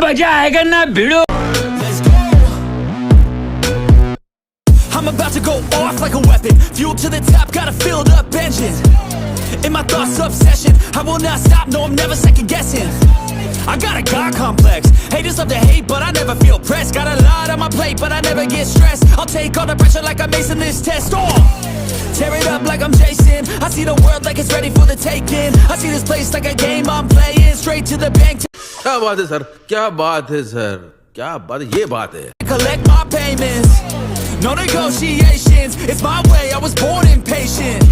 मजा आएगा ना भिड़ो। I'm about to go off like a weapon. Fuel to the top, got a filled up engine. In my thoughts, obsession. I will not stop, no, I'm never second guessing. I got a God complex. Haters love to hate, but I never feel pressed. Got a lot on my plate, but I never get stressed. I'll take all the pressure like I'm acing this test. Tear it up like I'm Jason. I see the world like it's ready for the taking. I see this place like a game I'm playing. Straight to the bank. क्या बात है sir, क्या बात है sir, क्या बात है, ये बात है। Collect my payments. No negotiations. It's my way, I was born impatient.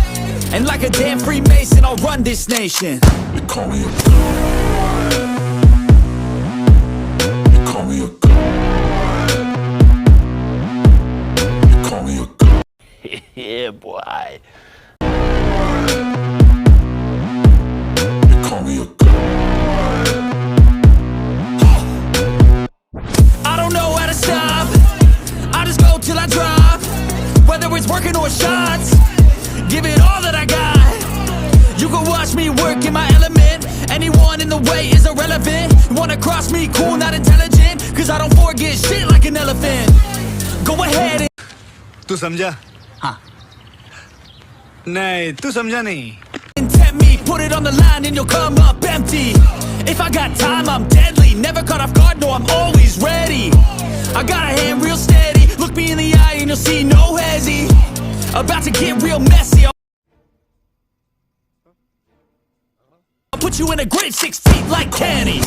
And like a damn Freemason, I'll run this nation. You call me a god. You call me a god. You call me a god. Yeah, boy. You call me a god. I don't know how to stop. I just go till I drop. Whether it's working or shots, give it all that I got. You can watch me work in my element. Anyone in the way is irrelevant. You wanna cross me, cool, not intelligent. Cause I don't forget shit like an elephant. Go ahead and तू समझा? हाँ नहीं तू समझा नहीं tempt me, put it on the line and you'll come up empty. If I got time, I'm deadly. Never caught off guard, no, I'm always ready. I got a hand real steady. Look me in the eye and you'll see no hezzy. About to get real messy. I'll put you in a grave 6 feet like Kenny.